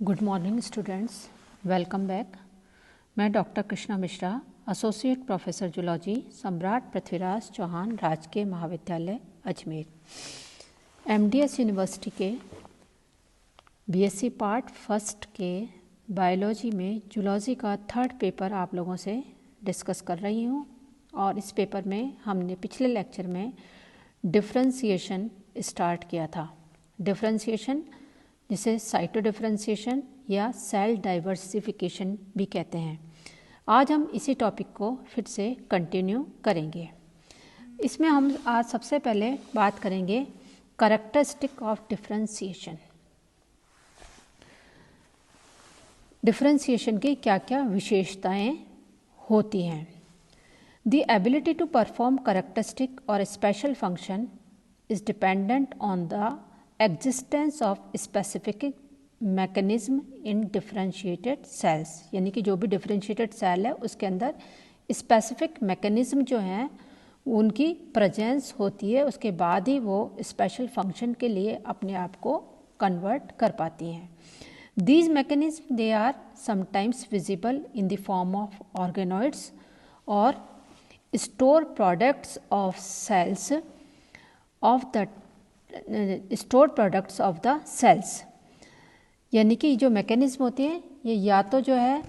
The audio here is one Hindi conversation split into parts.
Good morning students, welcome back. मैं doctor Krishna Mishra, associate professor zoology, Samrat Prithviraj Chauhan राजकीय महाविद्यालय अजमेर, एमडीएस यूनिवर्सिटी के बीएससी पार्ट फर्स्ट के बायोलॉजी में जूलॉजी का थर्ड पेपर आप लोगों से डिस्कस कर रही हूँ। और इस पेपर में हमने पिछले लेक्चर में डिफरेंशिएशन स्टार्ट किया था। डिफरेंशिएशन जिसे साइटो डिफरेंशिएशन या सेल डाइवर्सिफिकेशन भी कहते हैं। आज हम इसी टॉपिक को फिर से कंटिन्यू करेंगे। इसमें हम आज सबसे पहले बात करेंगे कैरेक्टरिस्टिक ऑफ डिफरेंशिएशन। डिफरेंशिएशन की क्या क्या विशेषताएं होती हैं। The ability to perform characteristic और special function is dependent on the existence of specific mechanism in differentiated cells, यानी कि जो भी डिफरेंशिएटेड सेल है उसके अंदर स्पेसिफिक मैकेनिज्म जो हैं उनकी प्रेजेंस होती है, उसके बाद ही वो स्पेशल फंक्शन के लिए अपने आप को कन्वर्ट कर पाती हैं। These mechanism they are sometimes visible in the form of organoids और store products of cells of the store products of the cells, यानी कि जो मैकेनिज्म होती हैं ये या तो जो है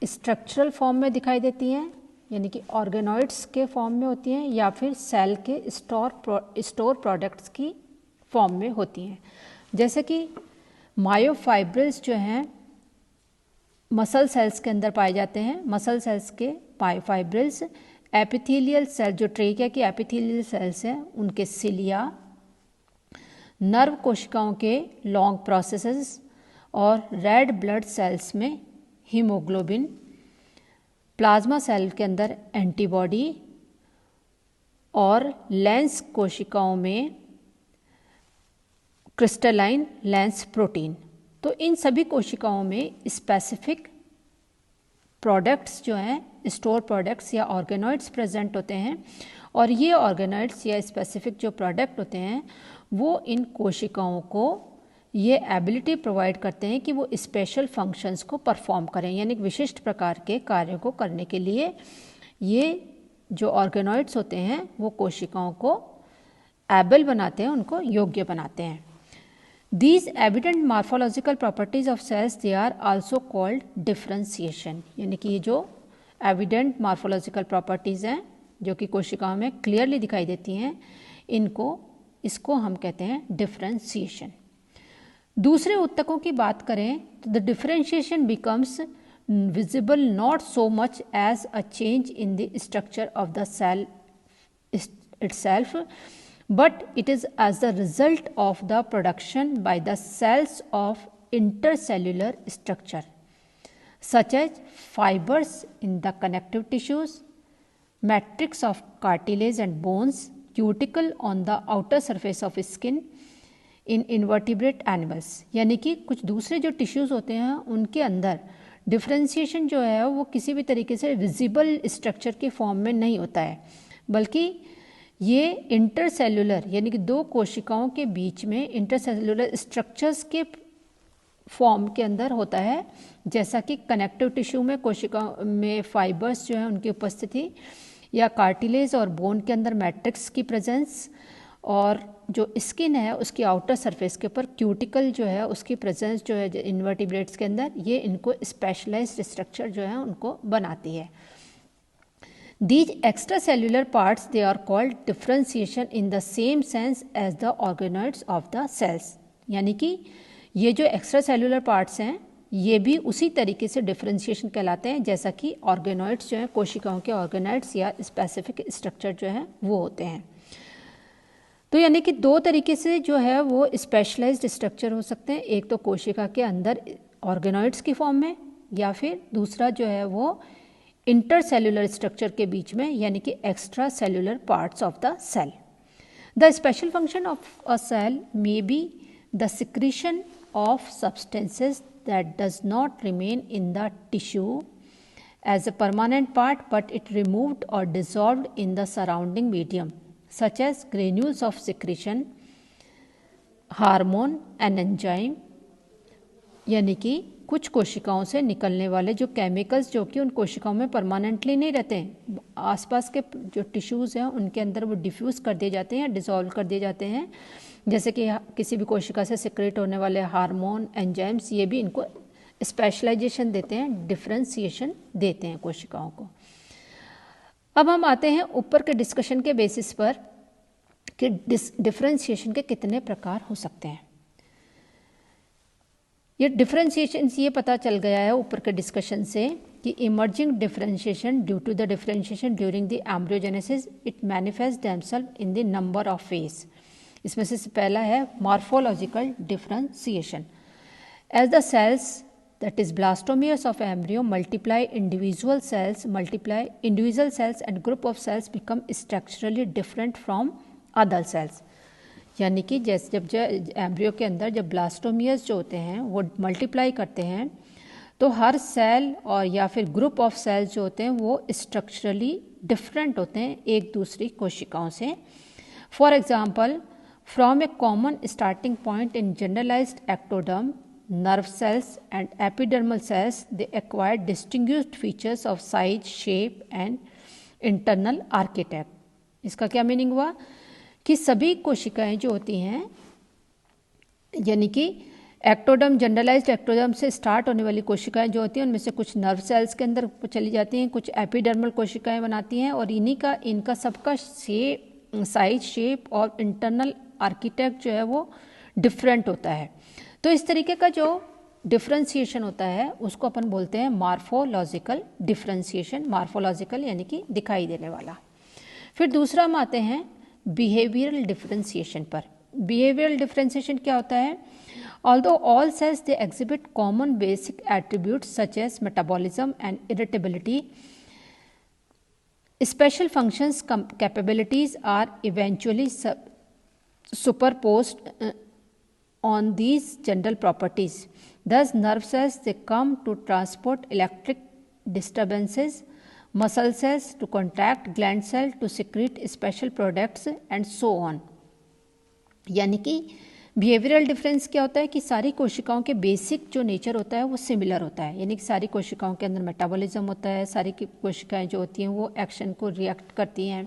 स्ट्रक्चरल फॉर्म में दिखाई देती हैं, यानी कि ऑर्गेनॉइड्स के फॉर्म में होती हैं, या फिर सेल के स्टोर प्रोडक्ट्स की फॉर्म में होती हैं। जैसे कि मायोफाइब्रिल्स जो हैं मसल सेल्स के अंदर पाए जाते हैं। मसल सेल्स के मायोफाइब्रिल्स, एपिथेलियल सेल जो ट्रेकिया की एपिथेलियल सेल्स हैं उनके सिलिया, नर्व कोशिकाओं के लॉन्ग प्रोसेसेस और रेड ब्लड सेल्स में हीमोग्लोबिन, प्लाज्मा सेल के अंदर एंटीबॉडी और लेंस कोशिकाओं में क्रिस्टलाइन लेंस प्रोटीन। तो इन सभी कोशिकाओं में स्पेसिफिक प्रोडक्ट्स जो हैं स्टोर प्रोडक्ट्स या ऑर्गेनॉइड्स प्रेजेंट होते हैं, और ये ऑर्गेनॉइड्स या स्पेसिफिक जो प्रोडक्ट होते हैं वो इन कोशिकाओं को ये एबिलिटी प्रोवाइड करते हैं कि वो स्पेशल फंक्शंस को परफॉर्म करें, यानी विशिष्ट प्रकार के कार्यों को करने के लिए ये जो ऑर्गेनॉइड्स होते हैं वो कोशिकाओं को एबल बनाते हैं, उनको योग्य बनाते हैं। These evident morphological properties of cells they are also called differentiation, यानी कि ये जो evident morphological properties हैं जो कि कोशिकाओं में क्लियरली दिखाई देती हैं इसको हम कहते हैं डिफरेंशिएशन। दूसरे उत्तकों की बात करें तो the differentiation becomes visible not so much as a change in the structure of the cell itself, but it is as the result of the production by the cells of intercellular structure such as fibers in the connective tissues, matrix of cartilage and bones, cuticle on the outer surface of skin in invertebrate animals, यानी कि कुछ दूसरे जो टिश्यूज़ होते हैं उनके अंदर डिफरेंशिएशन जो है वो किसी भी तरीके से विजिबल स्ट्रक्चर के फॉर्म में नहीं होता है, बल्कि ये इंटरसेलुलर यानी कि दो कोशिकाओं के बीच में इंटरसेलुलर स्ट्रक्चर्स के फॉर्म के अंदर होता है। जैसा कि कनेक्टिव टिश्यू में कोशिकाओं में फाइबर्स जो है उनकी उपस्थिति, या कार्टिलेज और बोन के अंदर मैट्रिक्स की प्रेजेंस, और जो स्किन है उसकी आउटर सरफेस के ऊपर क्यूटिकल जो है उसकी प्रेजेंस जो है इन्वर्टिब्रेट्स के अंदर, ये इनको स्पेशलाइज्ड स्ट्रक्चर जो है उनको बनाती है। These extracellular parts they are called differentiation in the same sense as the organoids of the cells, यानी कि ये जो एक्स्ट्रा पार्ट्स हैं ये भी उसी तरीके से डिफरेंशिएशन कहलाते हैं जैसा कि ऑर्गेनॉइड्स जो हैं कोशिकाओं के ऑर्गेनॉइड्स या स्पेसिफिक स्ट्रक्चर जो हैं वो होते हैं। तो यानी कि दो तरीके से जो है वो स्पेशलाइज्ड स्ट्रक्चर हो सकते हैं, एक तो कोशिका के अंदर ऑर्गेनॉइड्स की फॉर्म में, या फिर दूसरा जो है वो इंटरसेलुलर स्ट्रक्चर के बीच में, यानी कि extra cellular parts of the cell. The special function of a cell may be the secretion of substances that does not remain in the tissue as a permanent part, but it removed और dissolved in the surrounding medium, such as granules of secretion, hormone and enzyme, यानी कि कुछ कोशिकाओं से निकलने वाले जो केमिकल्स जो कि उन कोशिकाओं में परमानेंटली नहीं रहते हैं, आसपास के जो टिश्यूज़ हैं उनके अंदर वो डिफ्यूज़ कर दिए जाते हैं या डिसॉल्व कर दिए जाते हैं। जैसे कि किसी भी कोशिका से सिक्रेट होने वाले हार्मोन, एंजाइम्स, ये भी इनको स्पेशलाइजेशन देते हैं, डिफ्रेंशिएशन देते हैं कोशिकाओं को। अब हम आते हैं ऊपर के डिस्कशन के बेसिस पर कि डिफ्रेंशिएशन के कितने प्रकार हो सकते हैं। ये डिफरेंशिएशन ये पता चल गया है ऊपर के डिस्कशन से कि emerging differentiation due to the differentiation during the embryogenesis it manifest themself in the number of phase. इसमें से पहला है morphological differentiation. As the cells that is blastomeres of embryo multiply, individual cells and group of cells become structurally different from other cells। यानी कि जैसे जब एम्ब्रियो के अंदर जब ब्लास्टोमियर्स जो होते हैं वो मल्टीप्लाई करते हैं तो हर सेल और या फिर ग्रुप ऑफ सेल्स जो होते हैं वो स्ट्रक्चरली डिफरेंट होते हैं एक दूसरी कोशिकाओं से। For example, from a common starting point in generalised ectoderm, nerve cells and epidermal cells, they acquire distinguished features of size, shape and internal architect। इसका क्या मीनिंग हुआ कि सभी कोशिकाएं जो होती हैं, यानी कि एक्टोडर्म, जनरलाइज्ड एक्टोडर्म से स्टार्ट होने वाली कोशिकाएं जो होती हैं उनमें से कुछ नर्व सेल्स के अंदर चली जाती हैं, कुछ एपिडर्मल कोशिकाएं बनाती हैं और इनका सबका साइज, शेप और इंटरनल आर्किटेक्ट जो है वो डिफरेंट होता है। तो इस तरीके का जो डिफरेंशिएशन होता है उसको अपन बोलते हैं मॉर्फोलॉजिकल डिफरेंशिएशन। मॉर्फोलॉजिकल यानी कि दिखाई देने वाला। फिर दूसरा हम आते हैं बिहेवियरल डिफरेंशिएशन पर। बिहेवियरल डिफरेंशिएशन क्या होता है? Although all cells they exhibit common basic attributes such as metabolism and irritability, special functions capabilities are eventually superposed on these general properties. Thus, nerve cells, they come to transport electric disturbances, muscle cells to contract, gland cell to secrete special products and so on। यानी कि बिहेवियरल डिफरेंस क्या होता है कि सारी कोशिकाओं के बेसिक जो नेचर होता है वो सिमिलर होता है, यानी कि सारी कोशिकाओं के अंदर मेटाबॉलिज्म होता है, सारी की कोशिकाएं जो होती हैं वो एक्शन को रिएक्ट करती हैं,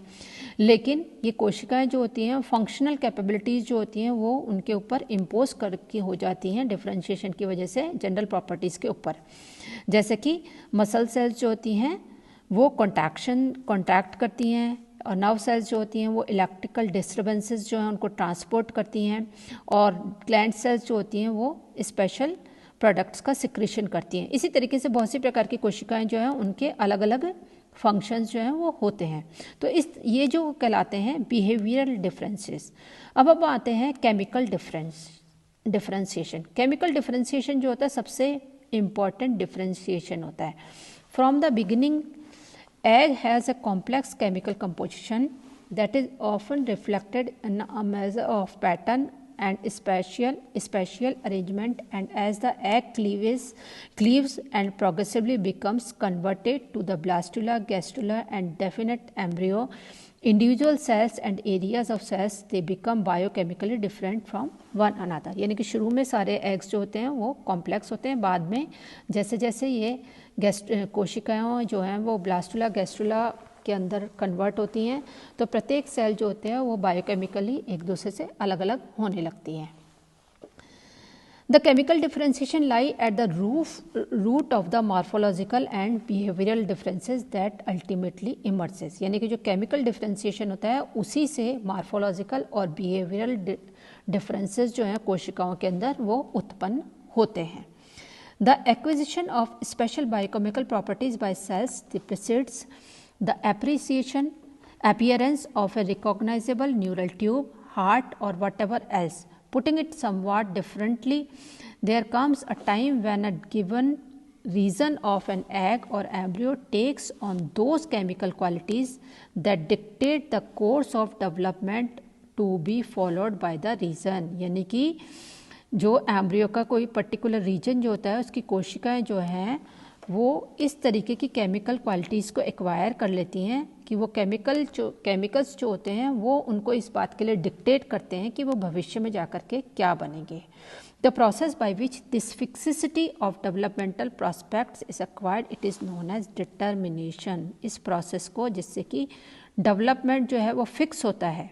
लेकिन ये कोशिकाएं जो होती हैं फंक्शनल कैपेबिलिटीज़ जो होती हैं वो उनके ऊपर इम्पोज करके हो जाती हैं डिफरेंशिएशन की वजह से जनरल प्रॉपर्टीज़ के ऊपर। जैसे कि मसल सेल्स जो होती हैं वो कॉन्टैक्ट करती हैं और नर्व सेल्स जो होती हैं वो इलेक्ट्रिकल डिस्टर्बेंसेस जो हैं उनको ट्रांसपोर्ट करती हैं और ग्लैंड सेल्स जो होती हैं वो स्पेशल प्रोडक्ट्स का सिक्रीशन करती हैं। इसी तरीके से बहुत सी प्रकार की कोशिकाएं जो हैं उनके अलग अलग फंक्शंस जो हैं वो होते हैं। तो ये जो कहलाते हैं बिहेवियरल डिफरेंसेस। अब आते हैं केमिकल डिफरेंशिएशन। केमिकल डिफरेंशिएशन जो होता है सबसे इम्पॉर्टेंट डिफरेंशिएशन होता है। From the beginning, egg has a complex chemical composition that is often reflected in a measure of pattern and spatial arrangement, and as the egg cleaves and progressively becomes converted to the blastula, gastrula and definite embryo, individual cells and areas of cells they become biochemically different from one another। यानी कि शुरू में सारे एग्स जो होते हैं वो कॉम्प्लेक्स होते हैं, बाद में जैसे जैसे ये कोशिकाएं जो हैं वो ब्लास्टुला, गैस्ट्रुला के अंदर कन्वर्ट होती हैं तो प्रत्येक सेल जो होते हैं वो बायोकेमिकली एक दूसरे से अलग अलग होने लगती हैं। The chemical differentiation lie at the root of the morphological and behavioral differences that ultimately emerges। यानी कि जो chemical differentiation होता है उसी से morphological और behavioral differences जो हैं कोशिकाओं के अंदर वो उत्पन्न होते हैं। The acquisition of special biochemical properties by cells precedes the appearance of a recognizable neural tube, heart or whatever else। Putting it somewhat differently, there comes a time when a given region of an egg or embryo takes on those chemical qualities that dictate the course of development to be followed by the region। यानी कि जो एम्ब्रियो का कोई पर्टिकुलर रीजन जो होता है उसकी कोशिकाएं जो हैं वो इस तरीके की केमिकल क्वालिटीज़ को एक्वायर कर लेती हैं कि वो केमिकल्स जो होते हैं वो उनको इस बात के लिए डिक्टेट करते हैं कि वो भविष्य में जा कर के क्या बनेंगे। The process by which this fixity of developmental prospects is acquired it is known as determination. इस प्रोसेस को जिससे कि डेवलपमेंट जो है वो फिक्स होता है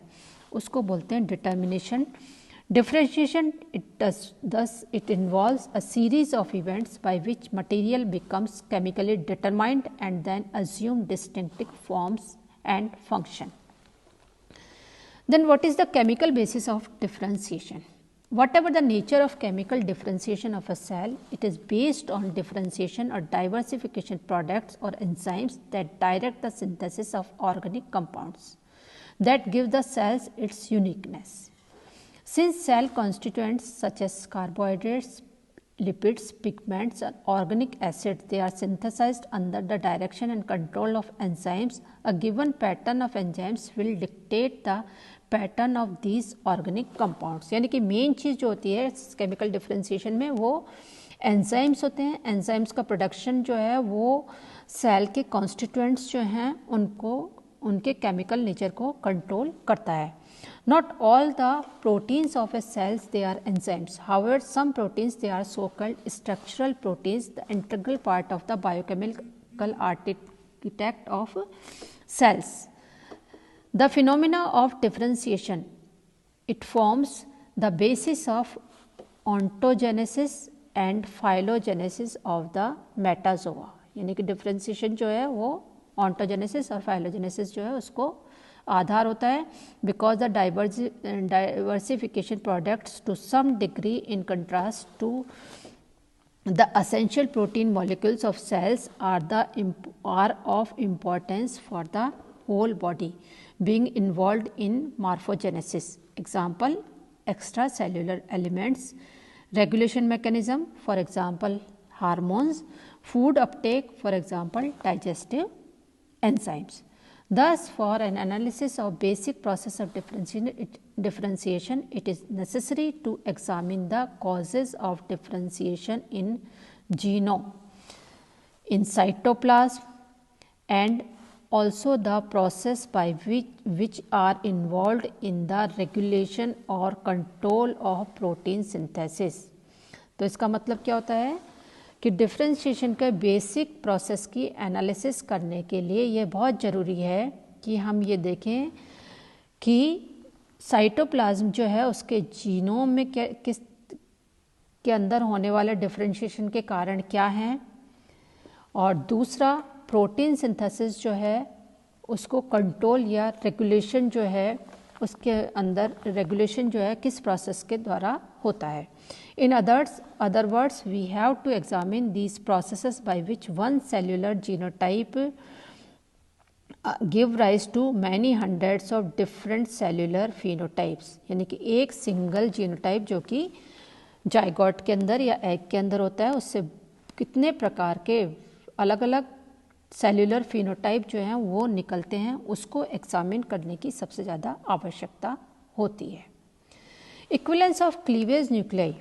उसको बोलते हैं determination. Differentiation, it involves a series of events by which material becomes chemically determined and then assume distinctive forms and function. Then what is the chemical basis of differentiation? Whatever the nature of chemical differentiation of a cell, it is based on differentiation or diversification products or enzymes that direct the synthesis of organic compounds that give the cells its uniqueness. Since cell constituents such as carbohydrates, lipids, pigments and organic acids, they are synthesized under the direction and control of enzymes, a given pattern of enzymes will dictate the pattern of these organic compounds. यानी कि मेन चीज़ जो होती है केमिकल डिफ्रेंशिएशन में वो एंजाइम्स होते हैं। एंजाइम्स का प्रोडक्शन जो है वो सेल के कॉन्स्टिट्यूएंट्स जो हैं उनको उनके केमिकल नेचर को कंट्रोल करता है। Not all the proteins of a cells they are enzymes. However, some proteins they are so-called structural proteins, the integral part of the biochemical architect of cells. The phenomena of differentiation, it forms the basis of ontogenesis and phylogenesis of the metazoa. यानी कि differentiation जो है वो ontogenesis और phylogenesis जो है उसको आधार होता है। Because the diversification products to some degree in contrast to the essential protein molecules of cells are of importance for the whole body being involved in morphogenesis. Example extra cellular elements, regulation mechanism for example hormones, food uptake for example digestive enzymes. Thus, for an analysis of basic process of differentiation, it is necessary to examine the causes of differentiation in genome, in cytoplasm, and also the process by which are involved in the regulation or control of protein synthesis. तो इसका मतलब क्या होता है कि डिफ्रेंशिएशन के बेसिक प्रोसेस की एनालिसिस करने के लिए ये बहुत ज़रूरी है कि हम ये देखें कि साइटोप्लाज्म जो है उसके जीनोम में किस के अंदर होने वाले डिफ्रेंशिएशन के कारण क्या हैं, और दूसरा प्रोटीन सिंथेसिस जो है उसको कंट्रोल या रेगुलेशन जो है उसके अंदर रेगुलेशन जो है किस प्रोसेस के द्वारा होता है। In other words, we have to examine these processes by which one cellular genotype give rise to many hundreds of different cellular phenotypes. यानी कि एक सिंगल जीनोटाइप जो कि जाइगोट के अंदर या एग के अंदर होता है उससे कितने प्रकार के अलग अलग सेल्यूलर फिनोटाइप जो हैं वो निकलते हैं, उसको एग्जामिन करने की सबसे ज़्यादा आवश्यकता होती है। Equivalence of cleavage nuclei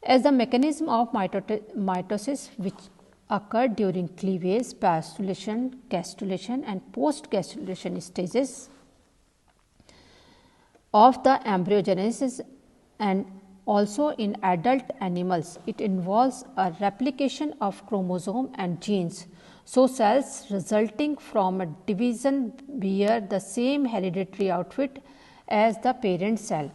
as the mechanism of mitosis which occur during cleavage, pastulation, gastrulation and post-gastrulation stages of the embryogenesis and also in adult animals. It involves a replication of chromosome and genes. So cells resulting from a division bear the same hereditary outfit as the parent cell.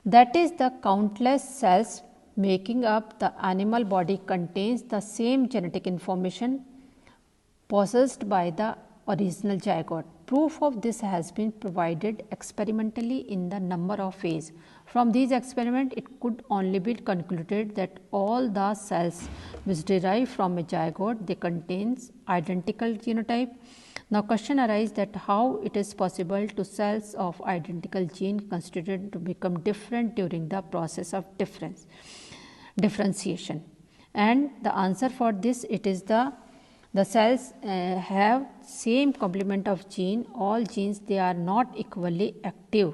That is, the countless cells making up the animal body contains the same genetic information possessed by the original zygote. Proof of this has been provided experimentally in the number of ways. From these experiments, it could only be concluded that all the cells which derive from a zygote, they contains identical genotype. Now question arises that how it is possible to cells of identical gene constituted to become different during the process of differentiation. And the answer for this, it is the cells have same complement of gene. All genes, they are not equally active.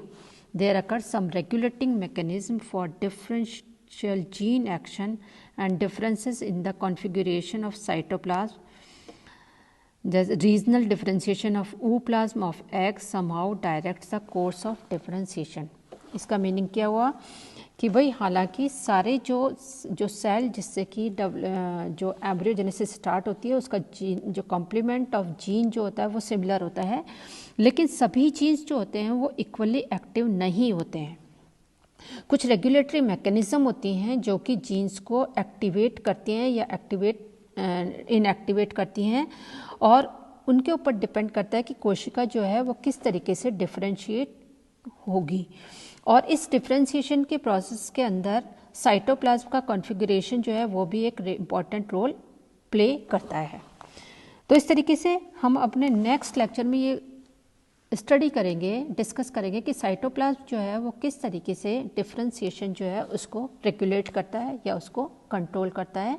There occurs some regulating mechanism for sequential gene action and differences in the configuration of cytoplasm. The regional differentiation of ooplasm of egg somehow directs the course of differentiation. इसका मीनिंग क्या हुआ कि भाई हालांकि सारे जो सेल जिससे कि जो एम्ब्रियोजेनेसिस स्टार्ट होती है उसका जीन जो कॉम्प्लीमेंट ऑफ जीन जो होता है वो सिमिलर होता है, लेकिन सभी जीन्स जो होते हैं वो इक्वली एक्टिव नहीं होते हैं। कुछ रेगुलेटरी मैकेनिज्म होती हैं जो कि जीन्स को एक्टिवेट करती हैं या इनएक्टिवेट करती हैं, और उनके ऊपर डिपेंड करता है कि कोशिका जो है वो किस तरीके से डिफरेंशिएट होगी। और इस डिफरेंशिएशन के प्रोसेस के अंदर साइटोप्लाज्म का कॉन्फ़िगरेशन जो है वो भी एक इम्पॉर्टेंट रोल प्ले करता है। तो इस तरीके से हम अपने नेक्स्ट लेक्चर में ये स्टडी करेंगे, डिस्कस करेंगे कि साइटोप्लाज्म जो है वो किस तरीके से डिफरेंशिएशन जो है उसको रेगुलेट करता है या उसको कंट्रोल करता है।